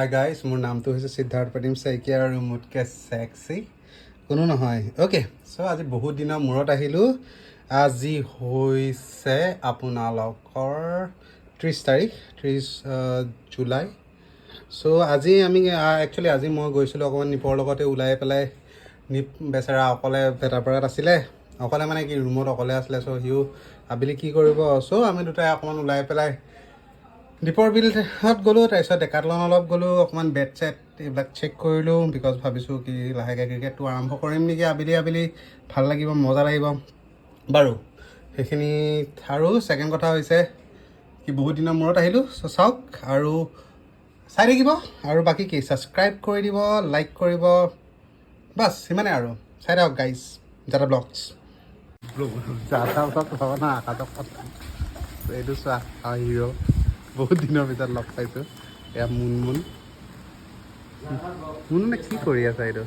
Hi guys, মোৰ নামটো হৈছে সিদ্ধাৰ্থ প্ৰতিম শইকীয়া আৰু মোতকৈ ছেক্সি কোনো নহয়। অ'কে, চ' আজি বহুত দিনৰ মূৰত আহিলোঁ। আজি হৈছে আপোনালোকৰ 30 জুলাই। চ' আজি আমি একচুৱেলি আজি মই গৈছিলোঁ অকণমান নিপৰ লগতে ওলাই পেলাই। নিপ বেচেৰা অকলে ভেটাপাৰাত আছিলে, অকলে মানে কি ৰুমত অকলে আছিলে। চ' সিও আবেলি কি কৰিব, চ' আমি দুটাই অকণমান ওলাই পেলাই দীপৰ বিলত গ'লোঁ। তাৰপিছত ডেকাথলন অলপ গ'লোঁ, অকণমান বেট চেট এইবিলাক চেক কৰিলোঁ। বিকজ ভাবিছোঁ কি লাহেকৈ ক্ৰিকেটটো আৰম্ভ কৰিম নেকি আবেলি আবেলি, ভাল লাগিব, মজা লাগিব বাৰু সেইখিনি। আৰু ছেকেণ্ড কথা হৈছে কি বহুত দিনৰ মূৰত আহিলোঁ। চ' চাওক আৰু চাই থাকিব, আৰু বাকী কি ছাবস্ক্ৰাইব কৰি দিব, লাইক কৰিব, বাছ সিমানে আৰু। চাই থাকক গাইজ, যাতা ব্লগছ। যাতা ব্লগ হ'ব না, আকাশক কথা এইটো চোৱা হিৰ' বহুত দিনৰ পিছত লগ পাইছোঁ। এয়া মুনমুন মুনমুনে কি কৰি আছে এইটো?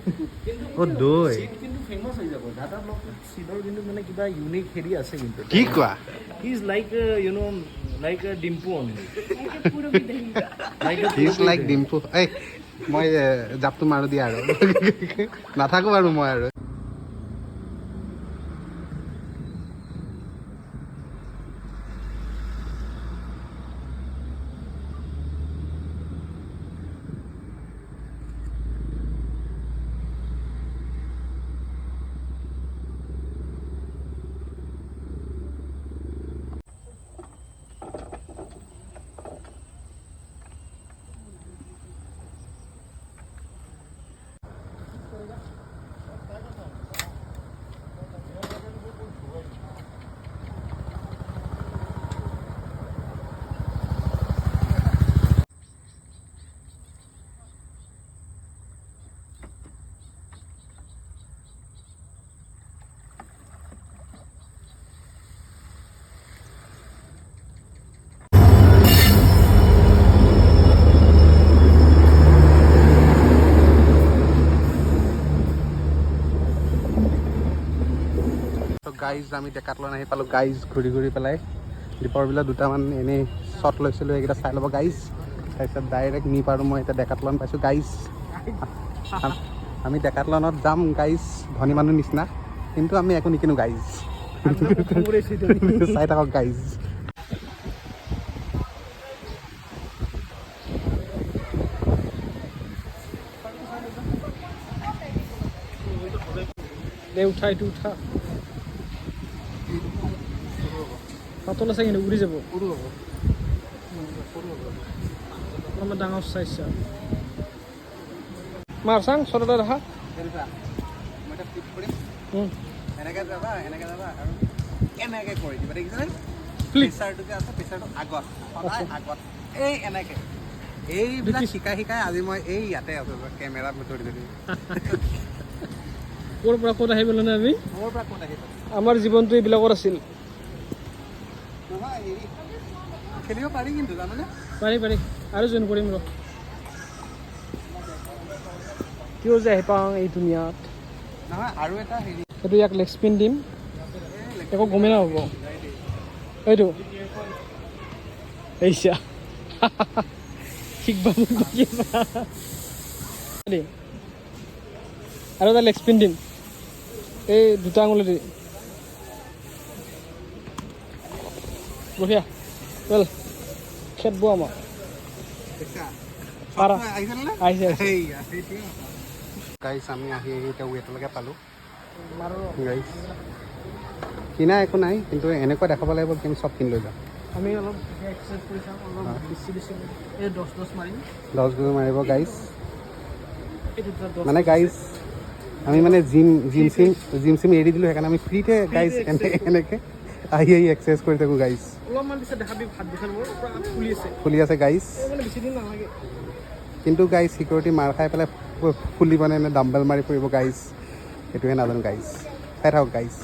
অ' দৈ কিন্তু ফেমাস হৈ যাব দাদা ব্লগ সিডৰ কিন্তু মানে কিবা ইউনিক হেৰি আছে কিন্তু কি কোৱা? He is like like Dimpu only his like Dimpu. এই মই জাপটো মাৰোঁ দিয়া আৰু নাথাকোঁ আৰু মই আৰু। গাইজ আমি ডেকাথলন আহি পালোঁ গাইজ, ঘূৰি ঘূৰি পেলাই দীপৰ বিলত দুটামান এনেই শ্বট লৈছিলোঁ, সেইকেইটা চাই ল'ব গাইজ। তাৰপিছত ডাইৰেক্ট নি পাৰোঁ মই এতিয়া ডেকাথলন পাইছোঁ গাইজ। আমি ডেকাথলনত যাম গাইজ, ধনী মানুহ নিচিনা, কিন্তু আমি একো নিকিনো গাইজ। চাই থাকক গাইজ। উঠা এইটো উঠা পাতল আছে কিন্তু উৰি যাব। অলপমান ডাঙৰ চাইছা মাৰ চাং চৰতে দেখা এনেকৈ যাবা, এনেকৈ যাবা আৰু এনেকৈ কৰি দিবা, দেখিছেনে? প্ৰেচাৰটো যে আছে, প্ৰেচাৰটো আগত, সদায় আগত, এই এনেকৈ। এইবিলাক শিকাই শিকাই আজি মই এই ইয়াতে আছোঁ, কেমেৰাত ধৰি ধৰি। ক'ৰ পৰা ক'ত আহি পেলাই আমি ক'ৰ পৰা ক'ত আহিব আমাৰ জীৱনটো এইবিলাকৰ আছিল। নহয় হেৰি খেলিব পাৰি কিন্তু জানানে? পাৰি পাৰি আৰু জইন কৰিম ৰ। কিয় যে আহি পাওঁ এই দুনিয়াত। নহয় আৰু এটা হেৰি, সেইটো ইয়াক লেগ স্পিন দিম, একো গমেই নহ'ব। এইটো এইছা শিকবা আৰু এটা লেগ স্পিন দিম, এই দুটা আঙুলি দি। বঢ়িয়া, ৱেল খেদব আমাক পাৰা আহিছে আহিছে। গাইছ আমি আহি আহি এতিয়া ৱেটলৈকে পালোঁ গাইছ। কিনা একো নাই, কিন্তু এনেকুৱা দেখাব লাগিব কি আমি চব কিনি লৈ যাম। আমি অলপ এক্সাৰচাইজ কৰি চাম, অলপ বেছি বেছি এই 10 মাৰিম, 10 গৰু মাৰিব গাইছ। এই দুটা 10 মানে গাইজ আমি মানে জিম চিম এৰি দিলোঁ, সেইকাৰণে আমি ফ্ৰীতে গাইজ এনেকৈ আহি আহি এক্সাৰচাইজ কৰি থাকোঁ গাইজ। অলপমান পিছত দেখাবি ভাত দেখাব ফুলি আছে গাইজ। মানে বেছি দিন নালাগে। কিন্তু গাইজ চিকিউৰিটি মাৰ খাই পেলাই ফুলিব নে ডাম্বেল মাৰি ফুৰিব গাইজ, সেইটোৱে নাজানো গাইজ। চাই থাকক গাইজ।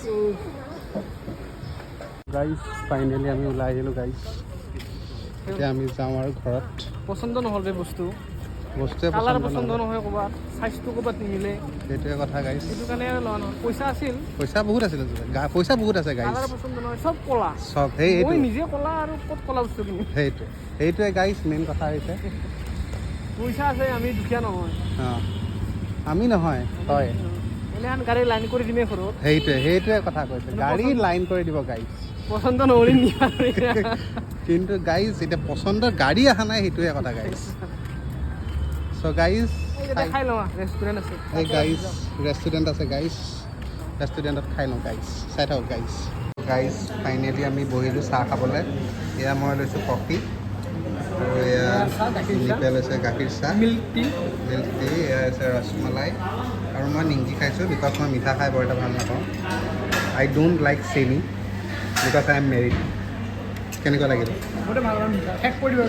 গাইজ ফাইনেলি আমি ওলাই আহিলোঁ গাইজ। এতিয়া আমি যাওঁ আৰু ঘৰত। পচন্দ নহ'ল বে বস্তু, বস্তুৱে কালাৰ পচন্দ নহয়, ক'ৰবাত চাইজটো ক'ৰবাত নিমিলে, সেইটোৱে কথা গাইজ। সেইটো কাৰণে আৰু লোৱা নহয়। পইচা আছিল, পইচা বহুত আছিল, পইচা বহুত আছে গাইজ। কালাৰ পচন্দ নহয়, চব ক'লা। চব মই সেইটো নিজে ক'লা আৰু ক'ত ক'লা বস্তু কিনিম। সেইটোৱে গাইজ মেইন কথা হৈছে। পইচা আছে আমি দুখীয়া নহয় অঁ আমি নহয় হয় এনেহেন গাড়ী লাইন কৰি দিমে ঘৰত সেইটোৱে কথা কৈছে গাড়ী লাইন কৰি দিব গাইজ পচন্দ নহ'লে নিবা কিন্তু গাইজ এতিয়া পচন্দৰ গাড়ী অহা নাই সেইটোৱে কথা গাইজ চ' গাইজ খাই লওঁ ৰেষ্টুৰেণ্ট আছে এই গাইজ ৰেষ্টুৰেণ্ট আছে গাইজ ৰেষ্টুৰেণ্টত খাই লওঁ গাইজ চাই থাকক গাইজ ফাইনেলি আমি বহিলোঁ চাহ খাবলৈ এয়া মই লৈছোঁ কফি আৰু এয়া নিপে লৈছে গাখীৰ চাহ মিল্ক টি এয়া আছে ৰসমলাই আৰু মই নিমকি খাইছোঁ বিকজ মই মিঠা খাই বৰ এটা ভাল নাপাওঁ আই ডোণ্ট লাইক চেনি বিকজ আই এম মেৰিড কেনেকুৱা লাগিল শেষ কৰি দিব